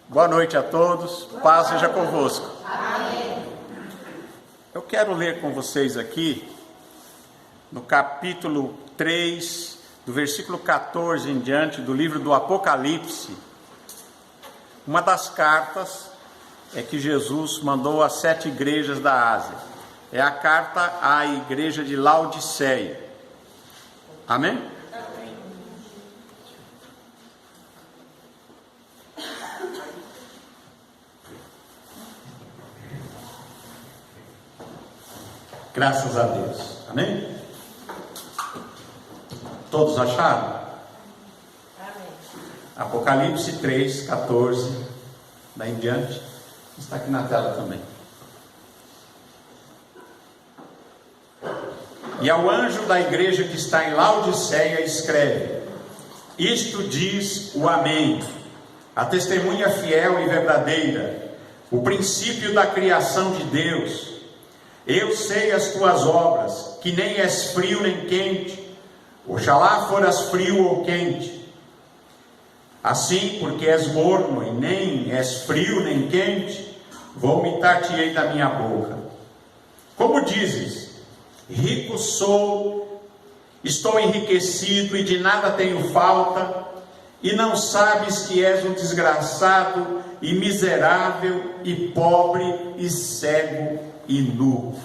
Boa noite a todos, paz seja convosco. Amém. Eu quero ler com vocês aqui, no capítulo 3, do versículo 14 em diante, do livro do Apocalipse, uma das cartas que Jesus mandou às 7 igrejas da Ásia. É a carta à igreja de Laodiceia. Amém? Graças a Deus. Amém? Todos acharam? Amém. Apocalipse 3, 14, daí em diante. Está aqui na tela também. E ao anjo da igreja que está em Laodiceia escreve: isto diz o Amém, a testemunha fiel e verdadeira, o princípio da criação de Deus. Eu sei as tuas obras, que nem és frio nem quente. Oxalá foras frio ou quente. Assim, porque és morno e nem és frio nem quente, vomitar-te-ei da minha boca. Como dizes: rico sou, estou enriquecido e de nada tenho falta, e não sabes que és um desgraçado e miserável e pobre e cego e nu.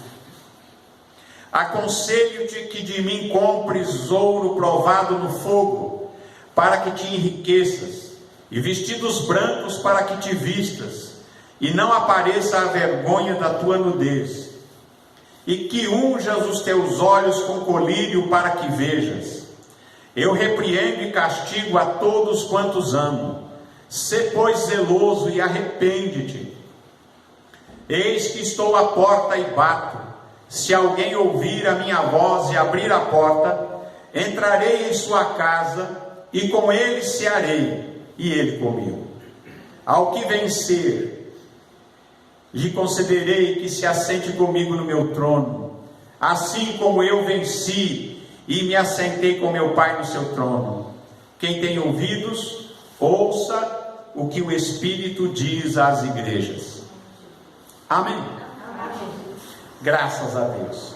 Aconselho-te que de mim compres ouro provado no fogo, para que te enriqueças, e vestidos brancos para que te vistas, e não apareça a vergonha da tua nudez, e que unjas os teus olhos com colírio para que vejas. Eu repreendo e castigo a todos quantos amo. Sê, pois, zeloso e arrepende-te. Eis que estou à porta e bato. Se alguém ouvir a minha voz e abrir a porta, entrarei em sua casa, e com ele cearei, e ele comigo. Ao que vencer, lhe concederei que se assente comigo no meu trono, assim como eu venci e me assentei com meu Pai no seu trono. Quem tem ouvidos, ouça o que o Espírito diz às igrejas. Amém. Graças a Deus.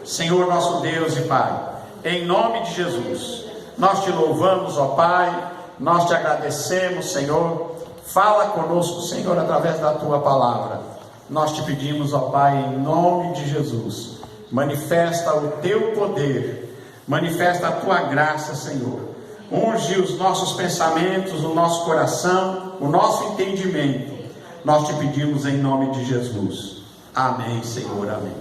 Senhor nosso Deus e Pai, em nome de Jesus, nós te louvamos, ó Pai, nós te agradecemos, Senhor. Fala conosco, Senhor, através da tua palavra. Nós te pedimos, ó Pai, em nome de Jesus, manifesta o teu poder, manifesta a tua graça, Senhor. Unge os nossos pensamentos, o nosso coração, o nosso entendimento. Nós te pedimos em nome de Jesus. Amém, Senhor, amém.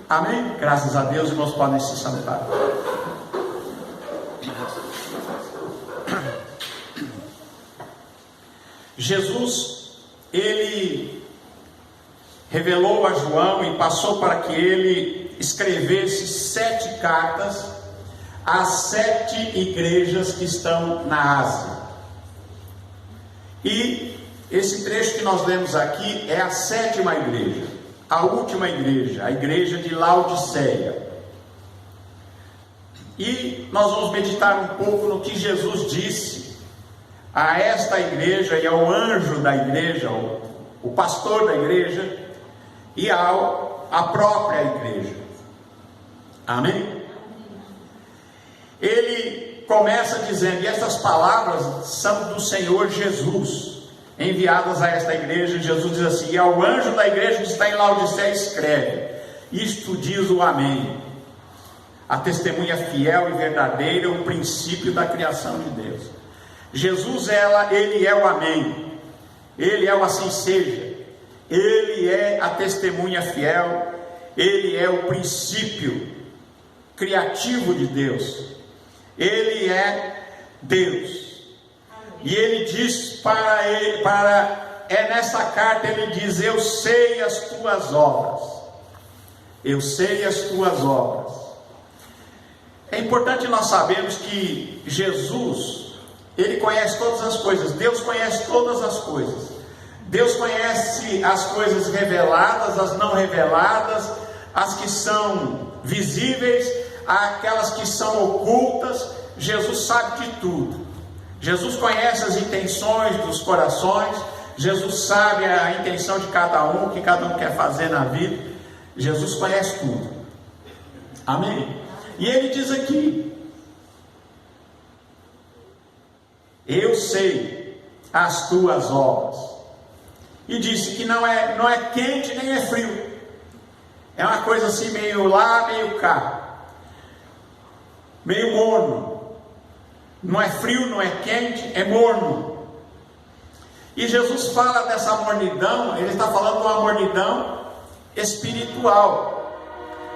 Amém? Graças a Deus, irmãos podem se sentar. Jesus, ele revelou a João e passou para que ele escrevesse 7 cartas às 7 igrejas que estão na Ásia. E esse trecho que nós lemos aqui é a 7ª igreja, a última igreja, a igreja de Laodiceia. E nós vamos meditar um pouco no que Jesus disse a esta igreja e ao anjo da igreja, o pastor da igreja, e à própria igreja. Amém? Ele começa dizendo, e essas palavras são do Senhor Jesus, enviadas a esta igreja. Jesus diz assim: e ao anjo da igreja que está em Laodiceia escreve: isto diz o Amém, a testemunha fiel e verdadeira, o princípio da criação de Deus. Jesus, ele é o Amém, ele é o assim seja, ele é a testemunha fiel, ele é o princípio criativo de Deus, ele é Deus. E ele diz para ele, nessa carta ele diz: eu sei as tuas obras, eu sei as tuas obras. É importante nós sabermos que Jesus, ele conhece todas as coisas, Deus conhece todas as coisas. Deus conhece as coisas reveladas, as não reveladas, as que são visíveis, aquelas que são ocultas. Jesus sabe de tudo. Jesus conhece as intenções dos corações, Jesus sabe a intenção de cada um, o que cada um quer fazer na vida. Jesus conhece tudo. Amém? E ele diz aqui: eu sei as tuas obras. E disse que não é quente nem é frio. É uma coisa assim, meio lá, meio cá. Meio morno. Não é frio, não é quente, é morno. E Jesus fala dessa mornidão, ele está falando de uma mornidão espiritual.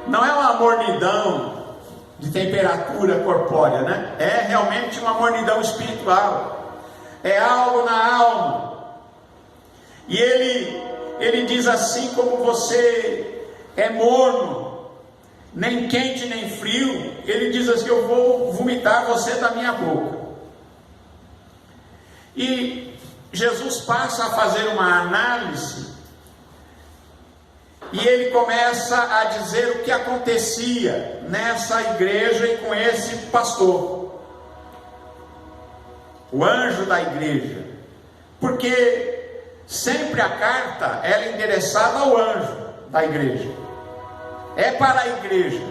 Não é uma mornidão de temperatura corpórea, né? É realmente uma mornidão espiritual. É algo na alma. E ele diz assim: como você é morno, nem quente nem frio, ele diz assim: eu vou vomitar você da minha boca. E Jesus passa a fazer uma análise, e ele começa a dizer o que acontecia nessa igreja e com esse pastor, o anjo da igreja, porque sempre a carta era endereçada ao anjo da igreja, é para a igreja.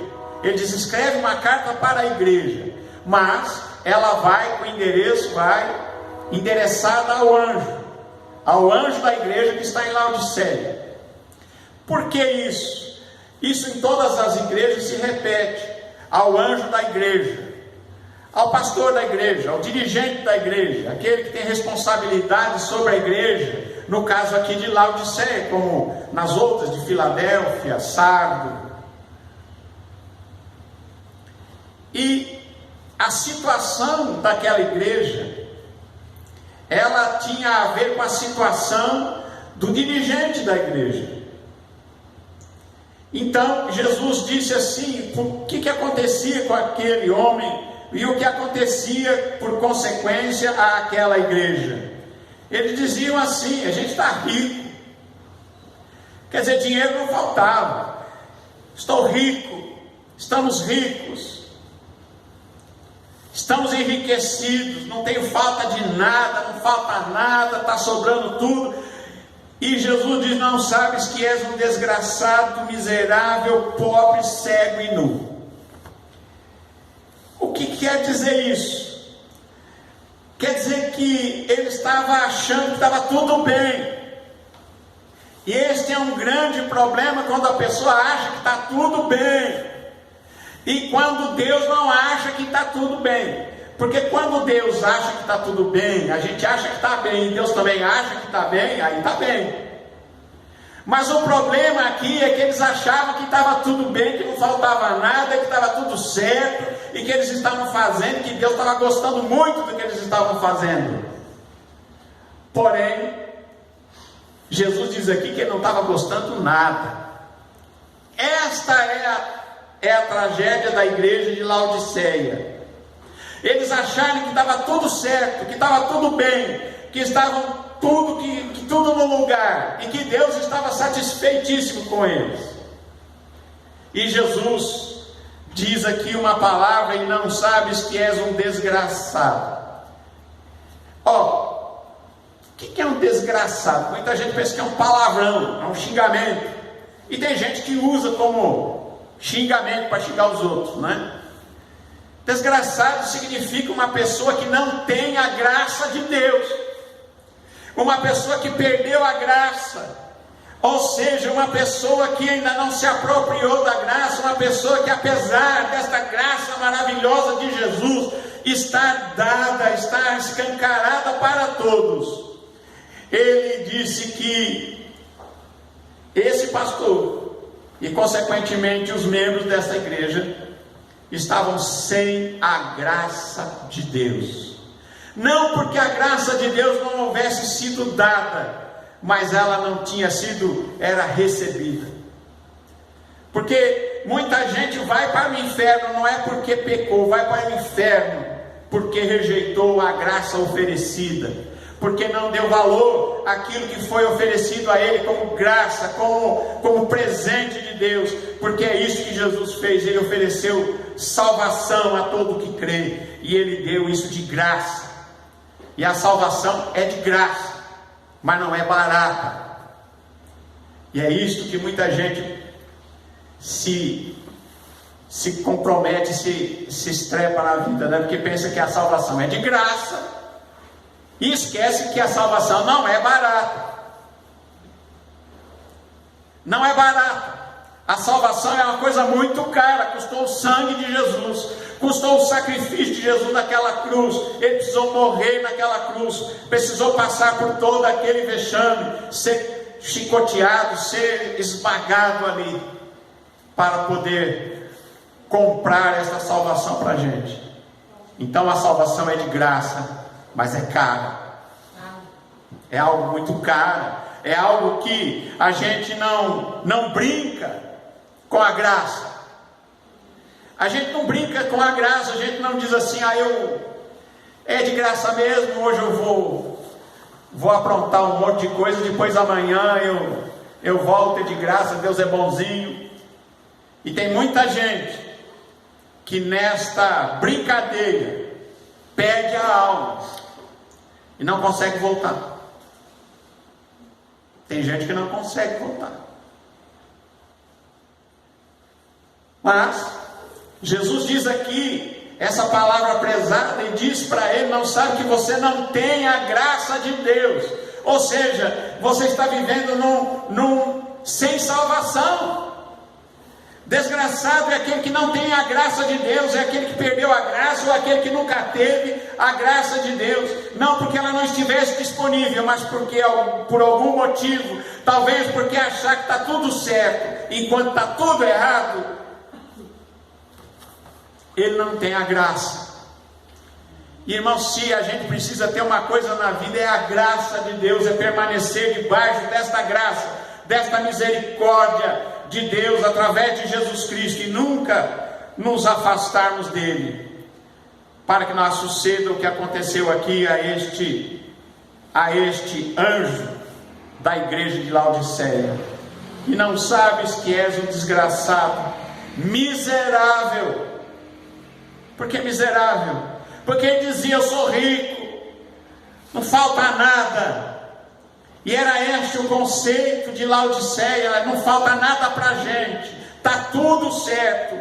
Ele diz: escreve uma carta para a igreja, mas ela vai, o endereço vai endereçada ao anjo da igreja que está em Laodiceia. Por que isso? Isso em todas as igrejas se repete: ao anjo da igreja, ao pastor da igreja, ao dirigente da igreja, aquele que tem responsabilidade sobre a igreja, no caso aqui de Laodiceia, como nas outras de Filadélfia, Sardo. E a situação daquela igreja, ela tinha a ver com a situação do dirigente da igreja. Então Jesus disse assim: o que acontecia com aquele homem e o que acontecia por consequência àquela igreja. Eles diziam assim: a gente está rico, quer dizer, dinheiro não faltava, estou rico, estamos ricos, estamos enriquecidos, não tenho falta de nada, não falta nada, está sobrando tudo. E Jesus diz: não sabes que és um desgraçado, miserável, pobre, cego e nu. O que quer dizer isso? Quer dizer que ele estava achando que estava tudo bem. E este é um grande problema, quando a pessoa acha que está tudo bem, e quando Deus não acha que está tudo bem. Porque quando Deus acha que está tudo bem, a gente acha que está bem, e Deus também acha que está bem, aí está bem. Mas o problema aqui é que eles achavam que estava tudo bem, que não faltava nada, que estava tudo certo, e que eles estavam fazendo, que Deus estava gostando muito do que eles estavam fazendo. Porém, Jesus diz aqui que ele não estava gostando nada. Esta é a tragédia da igreja de Laodiceia. Eles acharam que estava tudo certo, que estava tudo bem, que estavam tudo no lugar, e que Deus estava satisfeitíssimo com eles. E Jesus diz aqui uma palavra: e não sabes que és um desgraçado. O que é um desgraçado? Muita gente pensa que é um palavrão, é um xingamento, e tem gente que usa como xingamento para xingar os outros, né? Desgraçado significa uma pessoa que não tem a graça de Deus, uma pessoa que perdeu a graça, ou seja, uma pessoa que ainda não se apropriou da graça, uma pessoa que, apesar desta graça maravilhosa de Jesus, está dada, está escancarada para todos. Ele disse que esse pastor, e consequentemente os membros dessa igreja, estavam sem a graça de Deus. Não porque a graça de Deus não houvesse sido dada, mas ela não tinha sido, era recebida. Porque muita gente vai para o inferno, não é porque pecou, vai para o inferno porque rejeitou a graça oferecida, porque não deu valor àquilo que foi oferecido a ele como graça, como presente de Deus. Porque é isso que Jesus fez, ele ofereceu salvação a todo que crê, e ele deu isso de graça. E a salvação é de graça, mas não é barata. E é isto que muita gente se compromete, se estrepa na vida, né? Porque pensa que a salvação é de graça e esquece que a salvação não é barata. Não é barata. A salvação é uma coisa muito cara. Custou o sangue de Jesus, custou o sacrifício de Jesus naquela cruz. Ele precisou morrer naquela cruz, precisou passar por todo aquele vexame, ser chicoteado, ser esmagado ali, para poder comprar essa salvação para a gente. Então a salvação é de graça, mas é cara. É algo muito caro. É algo que a gente não brinca com a graça. A gente não brinca com a graça. A gente não diz assim: é de graça mesmo, hoje eu vou aprontar um monte de coisa, depois amanhã eu volto de graça, Deus é bonzinho. E tem muita gente que nesta brincadeira perde a alma e não consegue voltar. Tem gente que não consegue voltar. Mas Jesus diz aqui essa palavra prezada e diz para ele: não sabe que você não tem a graça de Deus. Ou seja, você está vivendo sem salvação. Desgraçado é aquele que não tem a graça de Deus, é aquele que perdeu a graça, ou aquele que nunca teve a graça de Deus, não porque ela não estivesse disponível, mas porque por algum motivo, talvez porque achar que está tudo certo, enquanto está tudo errado, ele não tem a graça. Irmão, se a gente precisa ter uma coisa na vida, é a graça de Deus, é permanecer debaixo desta graça, desta misericórdia de Deus através de Jesus Cristo, e nunca nos afastarmos dele, para que não suceda o que aconteceu aqui a este anjo da igreja de Laodiceia. E não sabes que és um desgraçado, miserável. Por que miserável? Porque ele dizia: eu sou rico, não falta nada. E era este o conceito de Laodiceia: não falta nada para a gente, está tudo certo.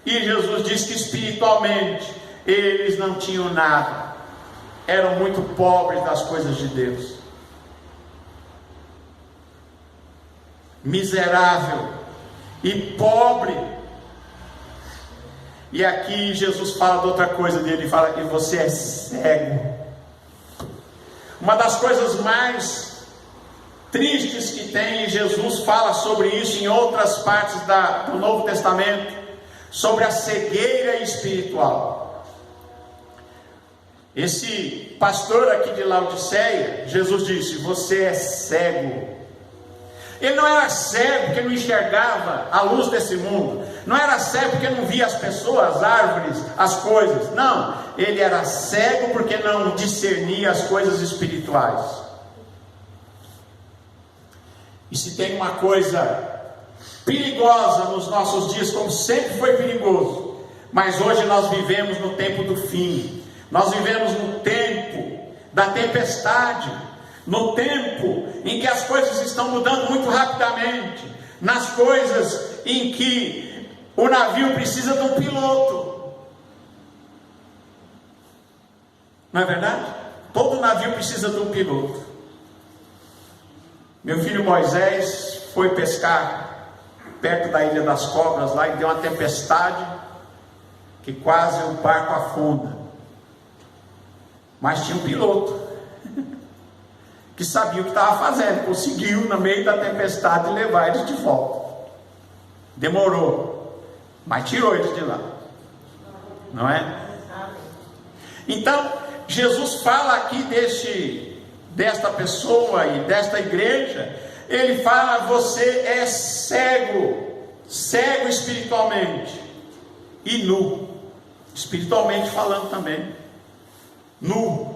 E Jesus diz que espiritualmente eles não tinham nada, eram muito pobres das coisas de Deus. Miserável e pobre. E aqui Jesus fala de outra coisa dele, ele fala que você é cego. Uma das coisas mais tristes que tem, e Jesus fala sobre isso em outras partes do Novo Testamento, sobre a cegueira espiritual. Esse pastor aqui de Laodiceia, Jesus disse: você é cego. Ele não era cego porque não enxergava a luz desse mundo, não era cego porque não via as pessoas, as árvores, as coisas. Não, ele era cego porque não discernia as coisas espirituais. E se tem uma coisa perigosa nos nossos dias, como sempre foi perigoso, mas hoje nós vivemos no tempo do fim, nós vivemos no tempo da tempestade, no tempo em que as coisas estão mudando muito rapidamente, nas coisas em que o navio precisa de um piloto. Não é verdade? Todo navio precisa de um piloto. Meu filho Moisés foi pescar perto da Ilha das Cobras lá, e deu uma tempestade que quase o barco afunda. Mas tinha um piloto que sabia o que estava fazendo, conseguiu no meio da tempestade levar eles de volta. Demorou, mas tirou eles de lá, não é? Então Jesus fala aqui desta pessoa e desta igreja. Ele fala: você é cego espiritualmente e nu, espiritualmente falando também, nu.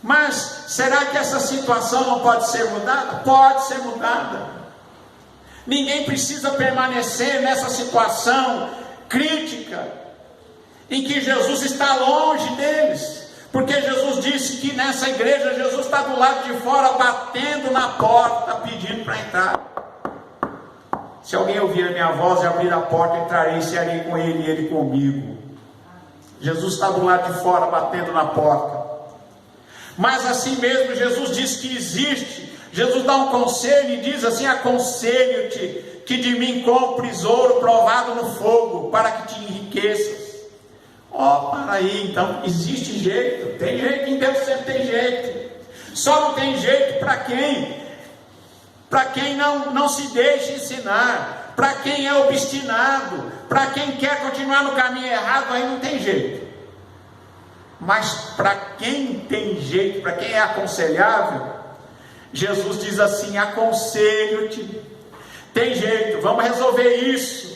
Mas será que essa situação não pode ser mudada? Pode ser mudada. Ninguém precisa permanecer nessa situação crítica em que Jesus está longe deles, porque Jesus que nessa igreja Jesus está do lado de fora, batendo na porta, pedindo para entrar. Se alguém ouvir a minha voz e abrir a porta, entrarei e cearei com ele e ele comigo. Jesus está do lado de fora, batendo na porta. Mas assim mesmo, Jesus diz que existe. Jesus dá um conselho e diz assim: aconselho-te que de mim compres ouro provado no fogo, para que te enriqueças. Para aí, então, existe jeito. Tem jeito, em Deus sempre tem jeito. Só não tem jeito para quem? Para quem não se deixa ensinar, para quem é obstinado, para quem quer continuar no caminho errado, aí não tem jeito. Mas para quem tem jeito, para quem é aconselhável, Jesus diz assim: aconselho-te, tem jeito, vamos resolver isso.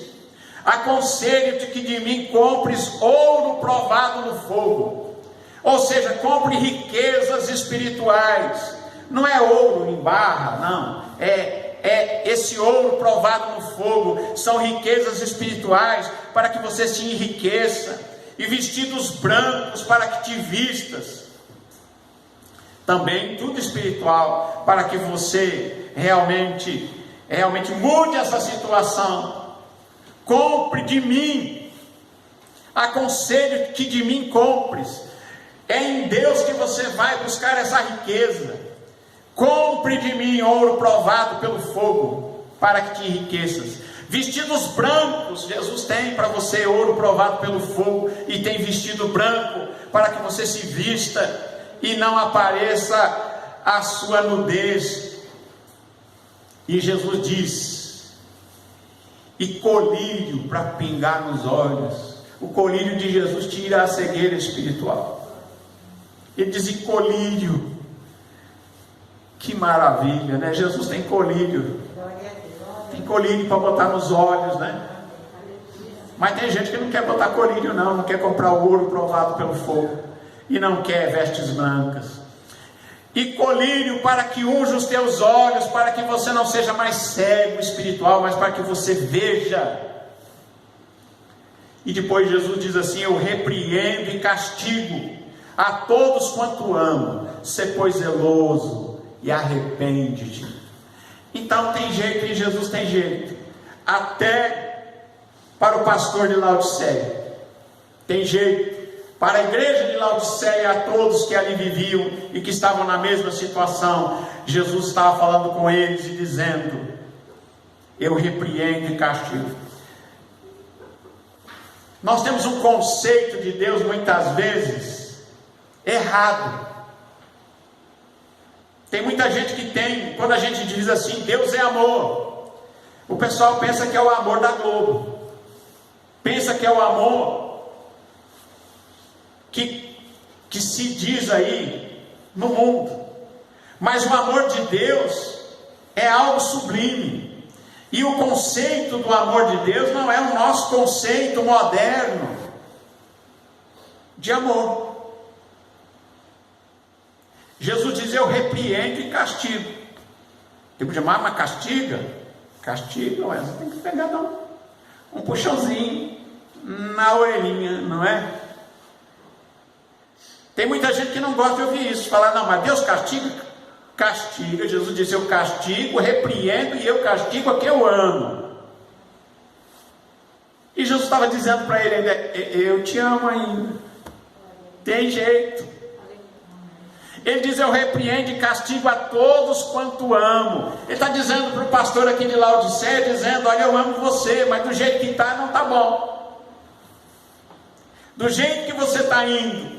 Aconselho-te que de mim compres ouro provado no fogo, ou seja, compre riquezas espirituais. Não é ouro em barra, não. É esse ouro provado no fogo. São riquezas espirituais para que você se enriqueça. E vestidos brancos para que te vistas. Também tudo espiritual para que você realmente mude essa situação. Compre de mim. Aconselho que de mim compres. É em Deus que você vai buscar essa riqueza. Compre de mim ouro provado pelo fogo, para que te enriqueças. Vestidos brancos, Jesus tem para você ouro provado pelo fogo, e tem vestido branco para que você se vista e não apareça a sua nudez. E Jesus diz: e colírio para pingar nos olhos. O colírio de Jesus tira a cegueira espiritual. Ele diz: e colírio. Que maravilha, né? Jesus tem colírio. Tem colírio para botar nos olhos, né? Mas tem gente que não quer botar colírio, não quer comprar o ouro provado pelo fogo, e não quer vestes brancas. E colírio para que unja os teus olhos, para que você não seja mais cego espiritual, mas para que você veja. E depois Jesus diz assim: eu repreendo e castigo a todos quanto amo. Sê, pois, zeloso e arrepende-te. Então tem jeito, e Jesus tem jeito. Até para o pastor de Laodiceia tem jeito. Para a igreja de Laodiceia, a todos que ali viviam e que estavam na mesma situação, Jesus estava falando com eles e dizendo: eu repreendo e castigo. Nós temos um conceito de Deus muitas vezes errado. Tem muita gente que tem, quando a gente diz assim, Deus é amor, o pessoal pensa que é o amor da Globo, pensa que é o amor que se diz aí no mundo. Mas o amor de Deus é algo sublime, e o conceito do amor de Deus não é o nosso conceito moderno de amor. Jesus diz: eu repreendo e castigo. Tipo de mas castiga? Castiga, você tem que pegar um puxãozinho na orelhinha, não é? Tem muita gente que não gosta de ouvir isso, falar: não, mas Deus castiga? Castiga. Jesus disse: eu castigo, repreendo e eu castigo a quem eu amo. E Jesus estava dizendo para ele ainda: eu te amo ainda, tem jeito. Ele diz: eu repreendo e castigo a todos quanto amo. Ele está dizendo para o pastor aqui de Laodiceia, dizendo: olha, eu amo você, mas do jeito que está, não está bom. Do jeito que você está indo,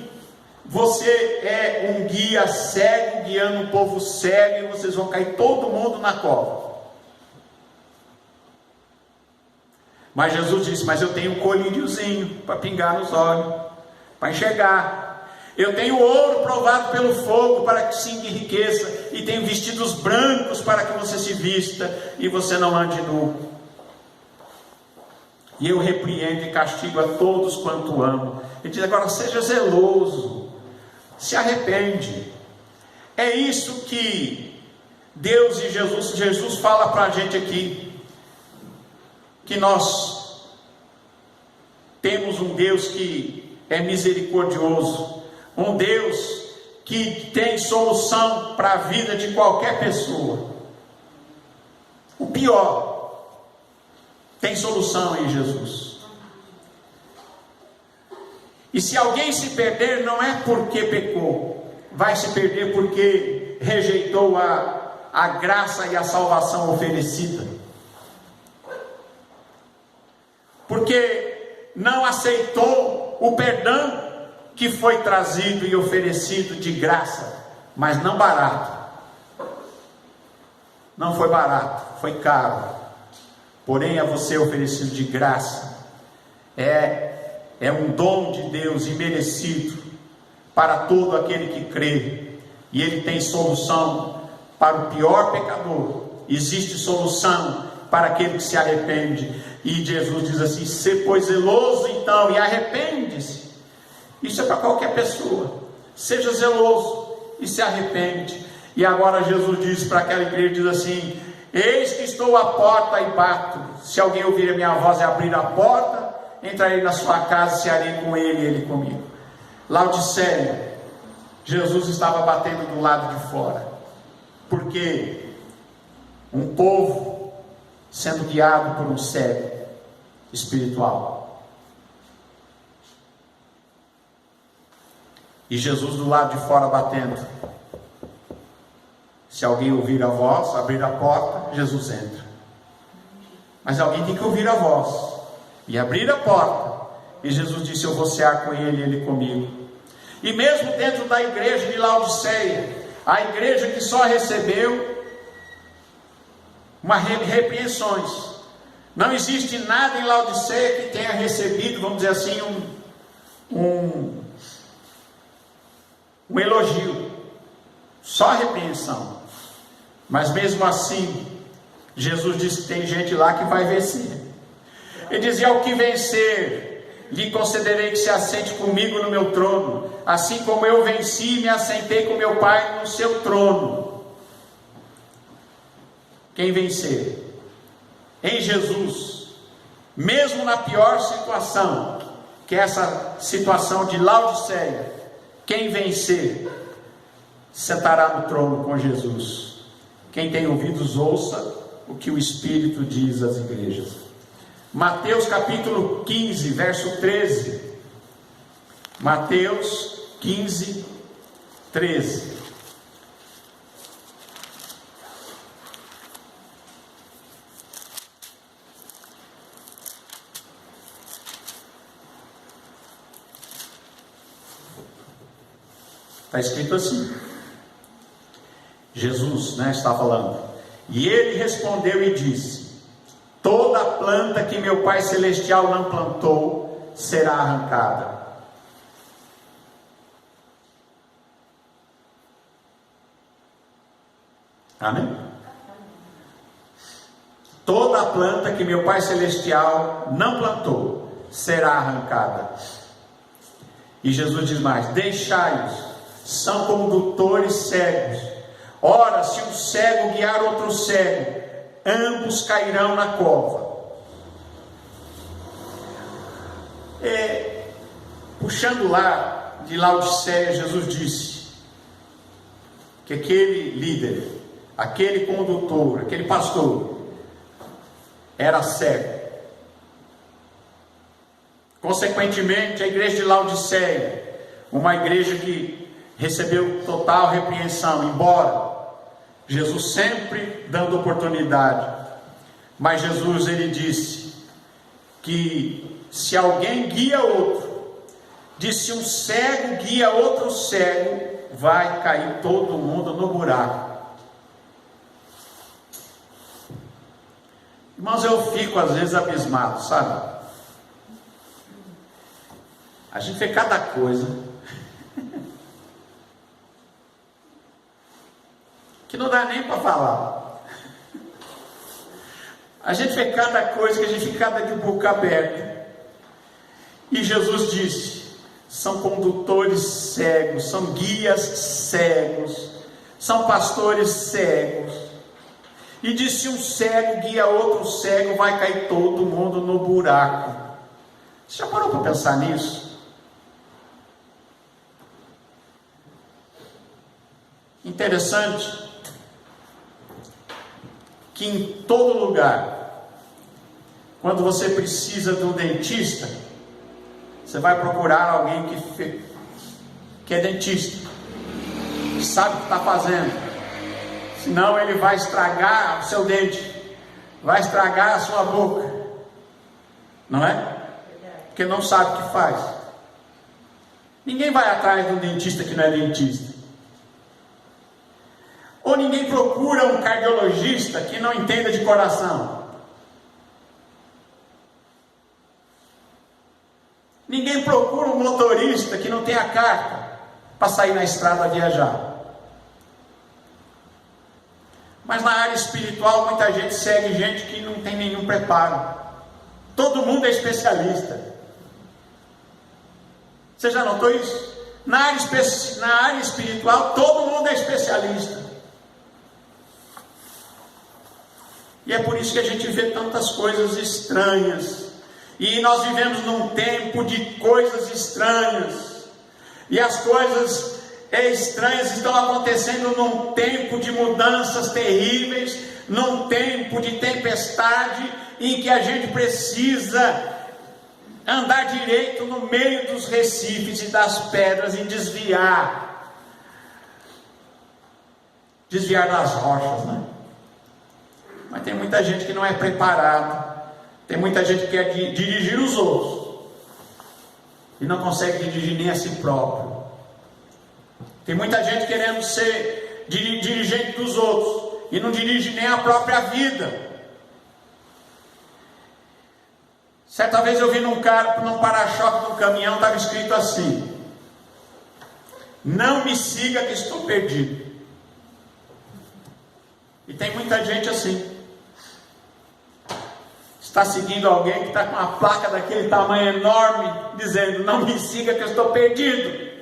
você é um guia cego, guiando um povo cego, e vocês vão cair todo mundo na cova. Mas Jesus disse: mas eu tenho um colíriozinho para pingar nos olhos, para enxergar. Eu tenho ouro provado pelo fogo para que se enriqueça, e tenho vestidos brancos para que você se vista e você não ande nu. E eu repreendo e castigo a todos quanto amo. Ele diz agora: seja zeloso, se arrepende. É isso que Deus e Jesus fala para a gente aqui, que nós temos um Deus que é misericordioso, um Deus que tem solução para a vida de qualquer pessoa. O pior tem solução em Jesus. E se alguém se perder, não é porque pecou, vai se perder porque rejeitou a graça e a salvação oferecida, porque não aceitou o perdão que foi trazido e oferecido de graça, mas não barato. Não foi barato, foi caro. Porém, a você oferecido de graça. É um dom de Deus imerecido para todo aquele que crê. E Ele tem solução para o pior pecador. Existe solução para aquele que se arrepende. E Jesus diz assim: "Se pois zeloso então, e arrepende-se." Isso é para qualquer pessoa. Seja zeloso e se arrepende. E agora Jesus diz para aquela igreja, diz assim: "Eis que estou à porta e bato. Se alguém ouvir a minha voz e abrir a porta, entrarei na sua casa, cearei com ele e ele comigo." Laodiceia, Jesus estava batendo do lado de fora, porque um povo sendo guiado por um cego espiritual. E Jesus do lado de fora batendo. Se alguém ouvir a voz, abrir a porta, Jesus entra. Mas alguém tem que ouvir a voz e abrir a porta. E Jesus disse: "Eu vou cear com ele e ele comigo." E mesmo dentro da igreja de Laodiceia, a igreja que só recebeu repreensões. Não existe nada em Laodiceia que tenha recebido, vamos dizer assim, um elogio. Só repreensão. Mas mesmo assim, Jesus disse que tem gente lá que vai vencer. Ele dizia: "Ao que vencer, lhe concederei que se assente comigo no meu trono, assim como eu venci e me assentei com meu Pai no seu trono." Quem vencer em Jesus, mesmo na pior situação, que é essa situação de Laodiceia, quem vencer sentará no trono com Jesus. Quem tem ouvidos, ouça o que o Espírito diz às igrejas. Mateus capítulo 15, verso 13. Mateus 15, 13. Está escrito assim. Jesus, está falando. "E ele respondeu e disse: toda planta que meu Pai Celestial não plantou será arrancada." Amém? Toda planta que meu Pai Celestial não plantou será arrancada. E Jesus diz mais: "Deixai-os, são condutores cegos. Ora, se um cego guiar outro cego, ambos cairão na cova." Puxando lá de Laodiceia, Jesus disse que aquele líder, aquele condutor, aquele pastor era cego. Consequentemente, a igreja de Laodiceia, uma igreja que recebeu total repreensão, embora Jesus sempre dando oportunidade, mas Jesus, ele disse que se alguém guia outro, disse: um cego guia outro cego, vai cair todo mundo no buraco. Irmãos, eu fico às vezes abismado, sabe? A gente vê cada coisa que não dá nem para falar. A gente vê cada coisa que a gente fica de boca aberta. E Jesus disse: são condutores cegos, são guias cegos, são pastores cegos. E disse: se um cego guia outro cego, vai cair todo mundo no buraco. Você já parou para pensar nisso? Interessante que em todo lugar, quando você precisa de um dentista, você vai procurar alguém que é dentista, que sabe o que está fazendo, senão ele vai estragar o seu dente, vai estragar a sua boca, não é? Porque não sabe o que faz. Ninguém vai atrás de um dentista que não é dentista. Ou ninguém procura um cardiologista que não entenda de coração. Ninguém procura um motorista que não tenha carta para sair na estrada a viajar. Mas na área espiritual muita gente segue gente que não tem nenhum preparo. Todo mundo é especialista. Você já notou isso? Na área espiritual todo mundo é especialista. E é por isso que a gente vê tantas coisas estranhas. E nós vivemos num tempo de coisas estranhas. E as coisas estranhas estão acontecendo num tempo de mudanças terríveis, num tempo de tempestade, em que a gente precisa andar direito no meio dos recifes e das pedras e desviar das rochas, né? Mas tem muita gente que não é preparada. Tem muita gente que quer dirigir os outros e não consegue dirigir nem a si próprio. Tem muita gente querendo ser dirigente dos outros e não dirige nem a própria vida. Certa vez eu vi num para-choque do caminhão, estava escrito assim: não me siga que estou perdido. E tem muita gente assim. Está seguindo alguém que está com uma placa daquele tamanho enorme, dizendo: não me siga que eu estou perdido.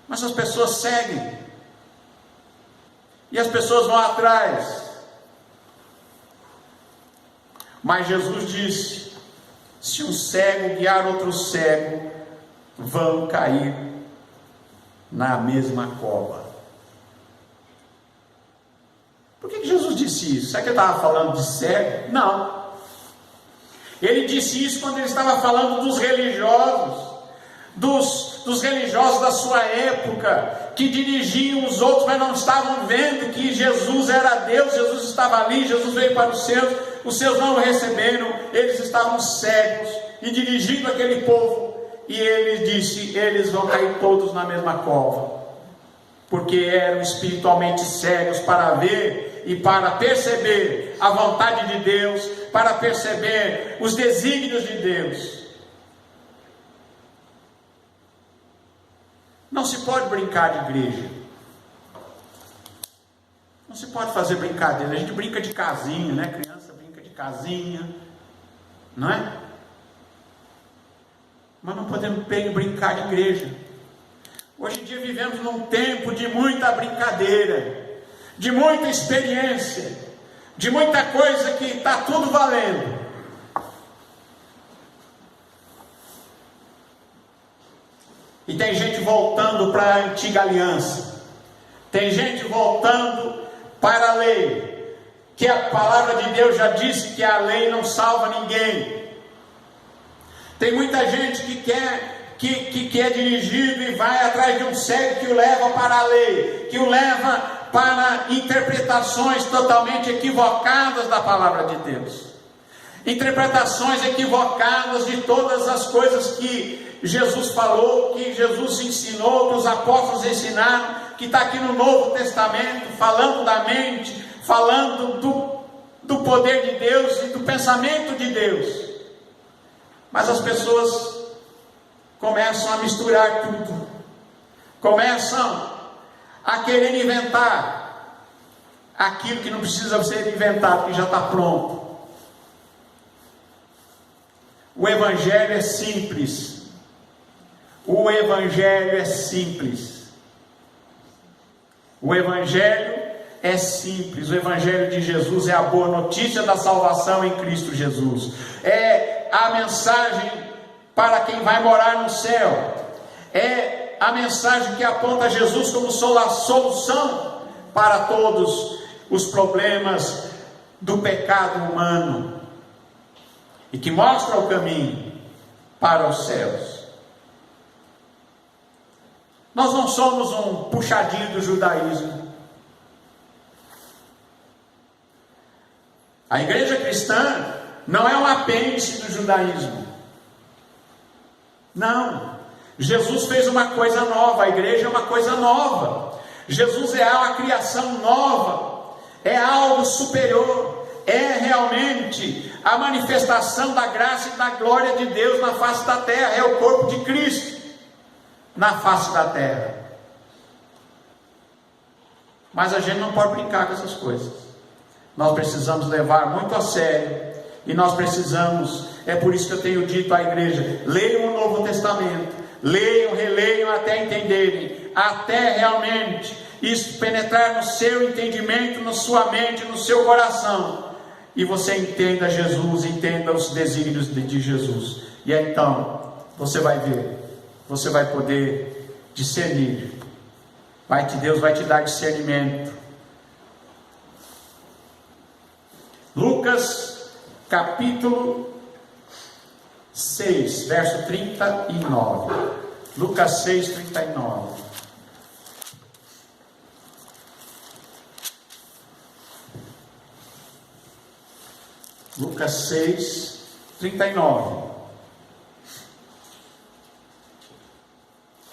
Mas as pessoas seguem, e as pessoas vão atrás. Mas Jesus disse: se um cego guiar outro cego, vão cair na mesma cova. Por que Jesus disse isso? Será que ele estava falando de cego? Não. Ele disse isso quando ele estava falando dos religiosos, dos religiosos da sua época, que dirigiam os outros, mas não estavam vendo que Jesus era Deus. Jesus estava ali, Jesus veio para os seus não o receberam, eles estavam cegos, e dirigindo aquele povo, e ele disse: eles vão cair todos na mesma cova, porque eram espiritualmente cegos para ver e para perceber a vontade de Deus, para perceber os desígnios de Deus. Não se pode brincar de igreja, não se pode fazer brincadeira. A gente brinca de casinha, né? Criança brinca de casinha, não é? Mas não podemos brincar de igreja. Hoje em dia vivemos num tempo de muita brincadeira, de muita experiência, de muita coisa que está tudo valendo. E tem gente voltando para a antiga aliança, tem gente voltando para a lei, que a palavra de Deus já disse que a lei não salva ninguém. Tem muita gente que é dirigido e vai atrás de um cego que o leva para a lei, que o leva para interpretações totalmente equivocadas da palavra de Deus, interpretações equivocadas de todas as coisas que Jesus falou, que Jesus ensinou, que os apóstolos ensinaram, que está aqui no Novo Testamento, falando da mente, falando do poder de Deus e do pensamento de Deus. Mas as pessoas começam a misturar tudo, começam a querer inventar aquilo que não precisa ser inventado, que já está pronto. O Evangelho é simples. O Evangelho é simples. O Evangelho é simples. O Evangelho de Jesus é a boa notícia da salvação em Cristo Jesus. É a mensagem para quem vai morar no céu. É a mensagem que aponta Jesus como solução para todos os problemas do pecado humano e que mostra o caminho para os céus. Nós não somos um puxadinho do judaísmo. A igreja cristã não é um apêndice do judaísmo. Não. Jesus fez uma coisa nova, a igreja é uma coisa nova. Jesus é uma criação nova, é algo superior, é realmente a manifestação da graça e da glória de Deus na face da terra, é o corpo de Cristo na face da terra. Mas a gente não pode brincar com essas coisas. Nós precisamos levar muito a sério, e nós precisamos, é por isso que eu tenho dito à igreja: leiam o Novo Testamento, leiam, releiam até entenderem, até realmente isso penetrar no seu entendimento, na sua mente, no seu coração, e você entenda Jesus, entenda os desígnios de Jesus, e aí, então você vai ver, você vai poder discernir, Deus vai te dar discernimento. Lucas capítulo 6, verso 39. Lucas 6, 39. Lucas 6, 39.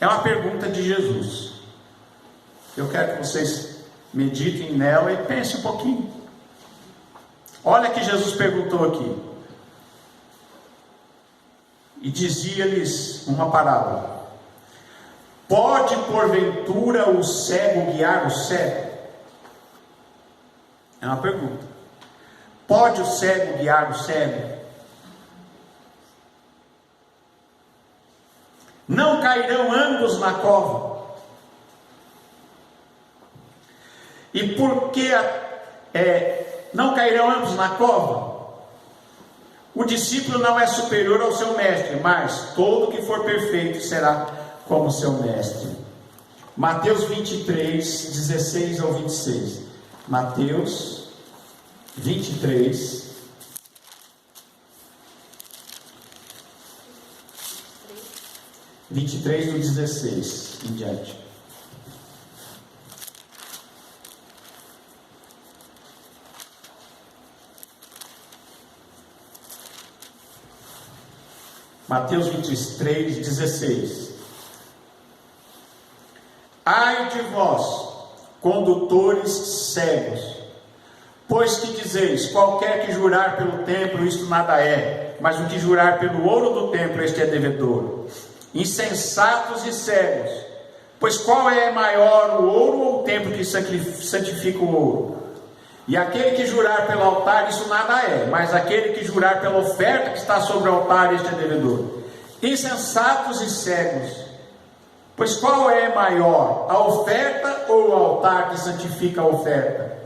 É uma pergunta de Jesus. Eu quero que vocês meditem nela e pensem um pouquinho. Olha que Jesus perguntou aqui. E dizia-lhes uma parábola: pode porventura o cego guiar o cego? É uma pergunta. Pode o cego guiar o cego? Não cairão ambos na cova? E por que não cairão ambos na cova? O discípulo não é superior ao seu mestre, mas todo que for perfeito será como seu mestre. Mateus 23, 16 ao 26. Mateus 23, 23 do 16 em diante. Mateus 23, 16. Ai de vós, condutores cegos, pois que dizeis: qualquer que jurar pelo templo, isto nada é, mas o que jurar pelo ouro do templo, este é devedor. Insensatos e cegos, pois qual é maior, o ouro ou o templo que santifica o ouro? E aquele que jurar pelo altar, isso nada é, mas aquele que jurar pela oferta que está sobre o altar, este é devedor. Insensatos e cegos, pois qual é maior, a oferta ou o altar que santifica a oferta?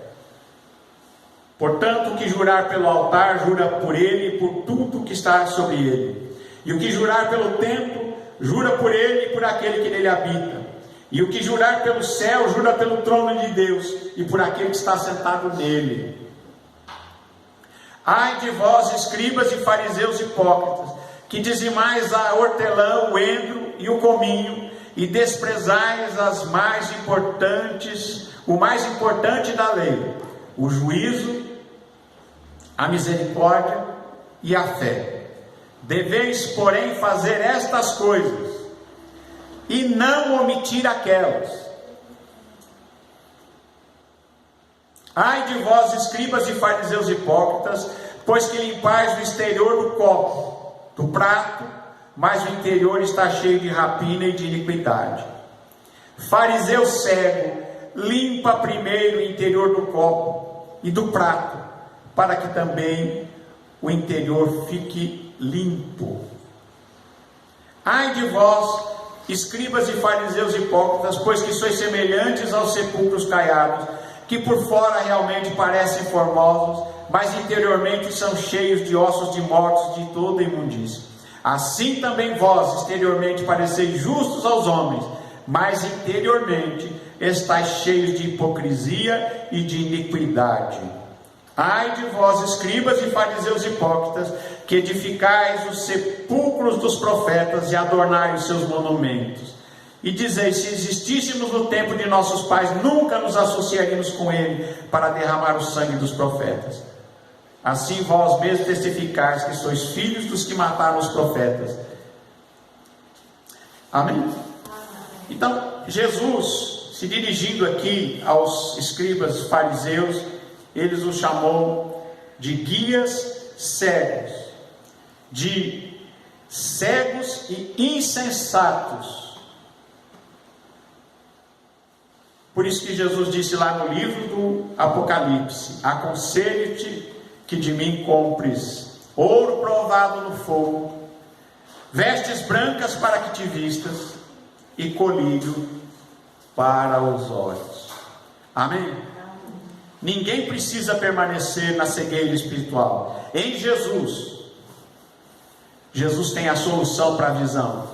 Portanto, o que jurar pelo altar, jura por ele e por tudo que está sobre ele. E o que jurar pelo templo, jura por ele e por aquele que nele habita. E o que jurar pelo céu, jura pelo trono de Deus e por aquele que está sentado nele. Ai de vós, escribas e fariseus hipócritas, que dizimais a hortelã, o endro e o cominho, e desprezais o mais importante da lei, o juízo, a misericórdia e a fé. Deveis, porém, fazer estas coisas, e não omitir aquelas. Ai de vós, escribas e fariseus hipócritas, pois que limpais o exterior do copo, do prato, mas o interior está cheio de rapina e de iniquidade. Fariseu cego, limpa primeiro o interior do copo e do prato, para que também o interior fique limpo. Ai de vós, escribas e fariseus hipócritas, pois que sois semelhantes aos sepulcros caiados, que por fora realmente parecem formosos, mas interiormente são cheios de ossos de mortos, de toda imundícia. Assim também vós exteriormente pareceis justos aos homens, mas interiormente estáis cheios de hipocrisia e de iniquidade. Ai de vós, escribas e fariseus hipócritas, que edificais os sepulcros dos profetas e adornais os seus monumentos. E dizeis: se existíssemos no tempo de nossos pais, nunca nos associaríamos com ele para derramar o sangue dos profetas. Assim vós mesmos testificais que sois filhos dos que mataram os profetas. Amém? Então, Jesus, se dirigindo aqui aos escribas e fariseus, ele os chamou de guias cegos, de cegos e insensatos. Por isso que Jesus disse lá no livro do Apocalipse: aconselho-te que de mim compres ouro provado no fogo, vestes brancas para que te vistas, e colírio para os olhos. Amém? Ninguém precisa permanecer na cegueira espiritual. Em Jesus, Jesus tem a solução para a visão.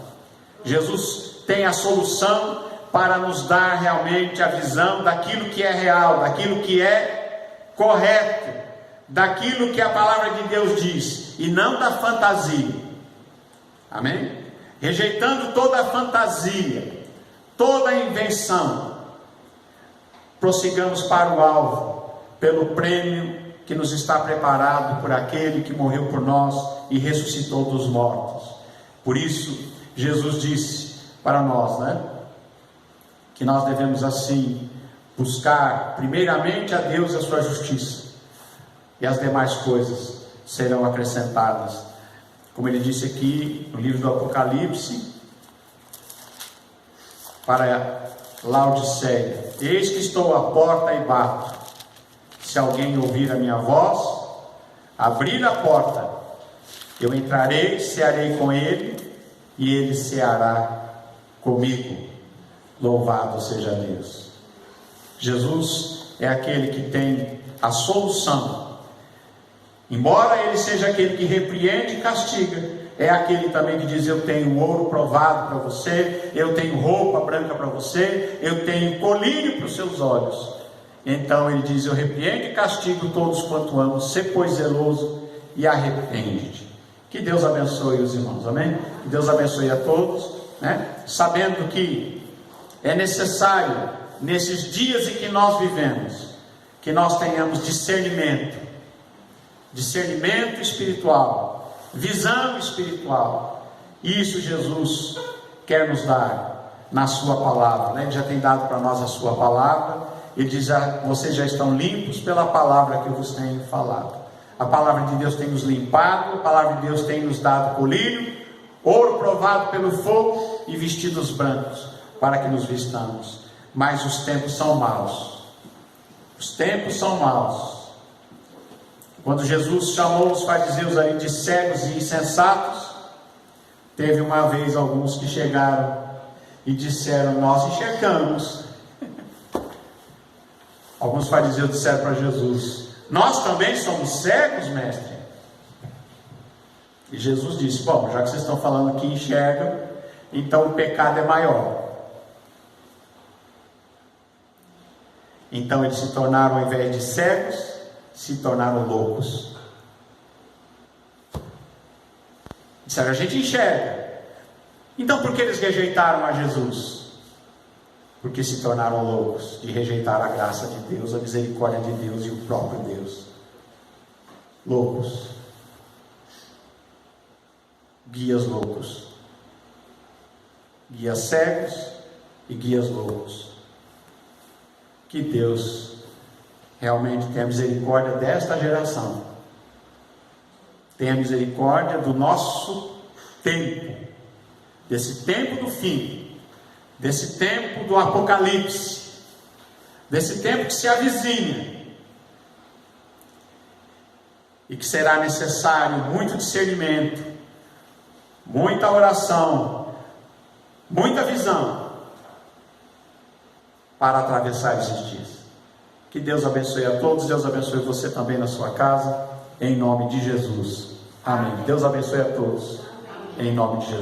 Jesus tem a solução para nos dar realmente a visão daquilo que é real, daquilo que é correto, daquilo que a palavra de Deus diz, e não da fantasia. Amém? Rejeitando toda a fantasia, toda a invenção, prossigamos para o alvo, pelo prêmio que nos está preparado por aquele que morreu por nós e ressuscitou dos mortos. Por isso, Jesus disse para nós, que nós devemos assim buscar primeiramente a Deus e a sua justiça, e as demais coisas serão acrescentadas. Como ele disse aqui no livro do Apocalipse, para Laodiceia: eis que estou à porta e bato. Se alguém ouvir a minha voz, abrir a porta, eu entrarei, cearei com ele, e ele ceará comigo. Louvado seja Deus. Jesus é aquele que tem a solução. Embora ele seja aquele que repreende e castiga, é aquele também que diz: eu tenho ouro provado para você, eu tenho roupa branca para você, eu tenho colírio para os seus olhos. Então ele diz: eu repreendo e castigo todos quanto amo, sê pois zeloso e arrepende-te. Que Deus abençoe os irmãos, amém? Que Deus abençoe a todos, sabendo que é necessário, nesses dias em que nós vivemos, que nós tenhamos discernimento espiritual, visão espiritual. Isso Jesus quer nos dar na sua palavra, Ele já tem dado para nós a sua palavra. Ele diz: vocês já estão limpos pela palavra que eu vos tenho falado. A palavra de Deus tem nos limpado, a palavra de Deus tem nos dado colírio, ouro provado pelo fogo e vestidos brancos, para que nos vistamos. Mas os tempos são maus. Os tempos são maus. Quando Jesus chamou os fariseus ali de cegos e insensatos, teve uma vez alguns que chegaram e disseram: nós enxergamos. Alguns fariseus disseram para Jesus: nós também somos cegos, mestre? E Jesus disse: bom, já que vocês estão falando que enxergam, então o pecado é maior. Então eles se tornaram, ao invés de cegos, se tornaram loucos. Disseram: a gente enxerga. Então por que eles rejeitaram a Jesus? Porque se tornaram loucos e rejeitaram a graça de Deus, a misericórdia de Deus e o próprio Deus. Loucos. Guias loucos. Guias cegos e guias loucos. Que Deus realmente tenha misericórdia desta geração. Tenha misericórdia do nosso tempo, desse tempo do fim, desse tempo do Apocalipse, desse tempo que se avizinha, e que será necessário muito discernimento, muita oração, muita visão, para atravessar esses dias. Que Deus abençoe a todos. Deus abençoe você também na sua casa, em nome de Jesus. Amém. Deus abençoe a todos, em nome de Jesus.